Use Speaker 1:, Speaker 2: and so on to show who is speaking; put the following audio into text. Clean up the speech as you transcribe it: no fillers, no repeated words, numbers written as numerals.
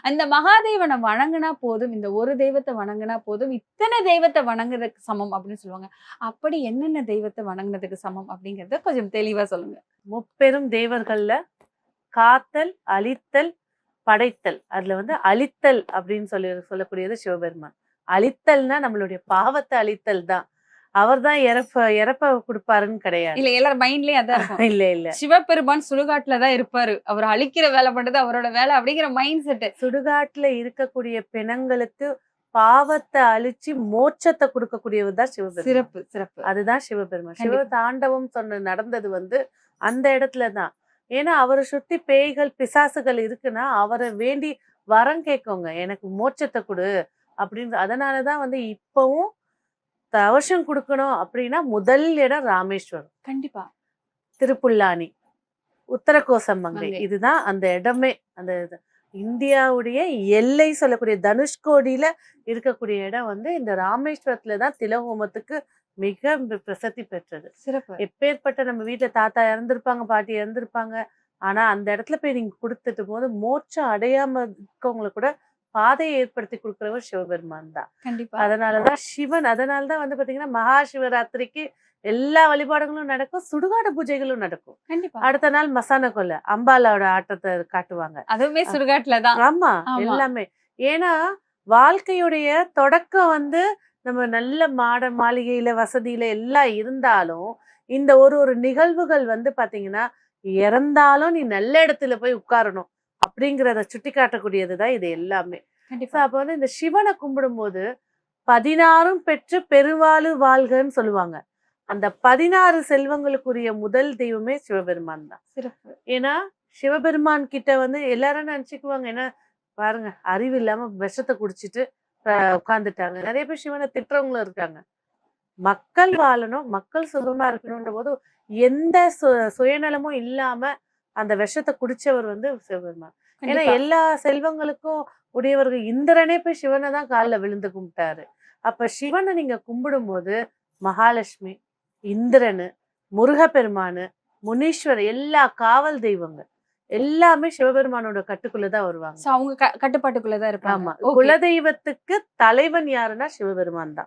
Speaker 1: அந்த மகாதேவனை வணங்குனா போதும், இந்த ஒரு தெய்வத்தை வணங்குனா போதும், இத்தனை தெய்வத்தை வணங்குறதுக்கு சமம் அப்படின்னு சொல்லுவாங்க. அப்படி என்னென்ன தெய்வத்தை வணங்குனதுக்கு சமம் அப்படிங்கிறத கொஞ்சம் தெளிவா சொல்லுங்க.
Speaker 2: முப்பெரும் தேவர்கள்ல காத்தல், அழித்தல், படைத்தல். அதுல அழித்தல் அப்படின்னு சொல்லக்கூடியது சிவபெருமான். அழித்தல்னா நம்மளுடைய பாவத்தை அழித்தல் தான். அவர் தான் இறப்ப கொடுப்பாருன்னு கிடையாது.
Speaker 1: இல்ல எல்லாரும் மைண்ட்லயே அதான் இருக்கும்.
Speaker 2: இல்ல
Speaker 1: சிவபெருமான் சுடுகாட்டுல தான் இருப்பாரு, அவர் அழிக்கிற வேலை பண்றது அவரோட வேலை அப்படிங்கிற மைண்ட் செட்.
Speaker 2: சுடுகாட்டுல இருக்கக்கூடிய பிணங்களுக்கு பாவத்தை அழிச்சு மோட்சத்தை கொடுக்கக்கூடியவர் தான் சிவபெருமான்.
Speaker 1: சிறப்பு சிறப்பு.
Speaker 2: அதுதான் சிவபெருமான். சிவ தாண்டவம் நடந்தது அந்த இடத்துலதான். ஏன்னா அவரை சுத்தி பேய்கள் பிசாசுகள் இருக்குன்னா அவரை வேண்டி வரம் கேட்கோங்க, எனக்கு மோட்சத்தை கொடு அப்படின்னு. அதனாலதான் இப்பவும் தவசம் கொடுக்கணும் அப்படின்னா முதல் இடம் ராமேஸ்வரம்,
Speaker 1: கண்டிப்பா
Speaker 2: திருப்புல்லானி, உத்தரகோசமங்கை. இதுதான் அந்த இடமே. அந்த இந்தியாவுடைய எல்லை சொல்லக்கூடிய தனுஷ்கோடியில இருக்கக்கூடிய இடம் இந்த ராமேஸ்வரத்துலதான் திலஹோமத்துக்கு மிக பிரசித்தி பெற்றது.
Speaker 1: சிறப்பு.
Speaker 2: எப்பேற்பட்ட நம்ம வீட்டுல தாத்தா இறந்திருப்பாங்க, பாட்டி இறந்திருப்பாங்க, ஆனா அந்த இடத்துல போய் நீங்க கொடுத்துட்டு போது மோட்சம் அடையாம இருக்கவங்களுக்கு கூட பாதையை ஏற்படுத்தி கொடுக்கிறவர் சிவபெருமான் தான்.
Speaker 1: கண்டிப்பா.
Speaker 2: அதனாலதான் சிவன், அதனாலதான் பாத்தீங்கன்னா மகா சிவராத்திரிக்கு எல்லா வழிபாடுகளும் நடக்கும், சுடுகாடு பூஜைகளும் நடக்கும்.
Speaker 1: கண்டிப்பா.
Speaker 2: அடுத்த நாள் மசான கொல்லை அம்பாலோட ஆட்டத்தை காட்டுவாங்க,
Speaker 1: அதுவுமே சுடுகாட்டுலதான்.
Speaker 2: ஆமா எல்லாமே. ஏன்னா வாழ்க்கையுடைய தொடக்கம் நம்ம நல்ல மாட மாளிகையில வசதியில எல்லாம் இருந்தாலும் இந்த ஒரு நிகழ்வுகள் பாத்தீங்கன்னா இறந்தாலும் நீ நல்ல இடத்துல போய் உட்காரணும் அப்படிங்கிறத சுட்டி காட்டக்கூடியதுதான் இது எல்லாமே. அப்ப இந்த சிவனை கும்பிடும் போது 16 பெற்று பெருவாழ் வாழ்கன்னு சொல்லுவாங்க. அந்த 16 செல்வங்களுக்குரிய முதல் தெய்வமே சிவபெருமான் தான்.
Speaker 1: சிறப்பு.
Speaker 2: ஏன்னா சிவபெருமான் கிட்ட எல்லாரும் நினைச்சுக்குவாங்க, என்ன பாருங்க அறிவு இல்லாம விஷத்தை குடிச்சிட்டு உட்கார்ந்துட்டாங்க. நிறைய பேர் சிவனை திட்டுறவங்களும் இருக்காங்க. மக்கள் வாழணும், மக்கள் சுகமா இருக்கணும்ன்ற போது எந்த சுயநலமும் இல்லாம அந்த விஷத்தை குடிச்சவர் சிவபெருமான். ஏன்னா எல்லா செல்வங்களுக்கும் உடையவர்கள் இந்திரனே போய் சிவனை தான் காலில் விழுந்து கும்பிட்டாரு. அப்ப சிவனை நீங்க கும்பிடும் போது மகாலட்சுமி, இந்திரனு, முருகப்பெருமானு, முனீஸ்வரர், எல்லா காவல் தெய்வங்கள் எல்லாமே சிவபெருமானோட கட்டுக்குள்ளதான் வருவாங்க.
Speaker 1: அவங்க கட்டுப்பாட்டுக்குள்ளதான் இருப்பாங்க.
Speaker 2: ஆமா. குலதெய்வத்துக்கு தலைவன் யாருன்னா சிவபெருமான் தான்.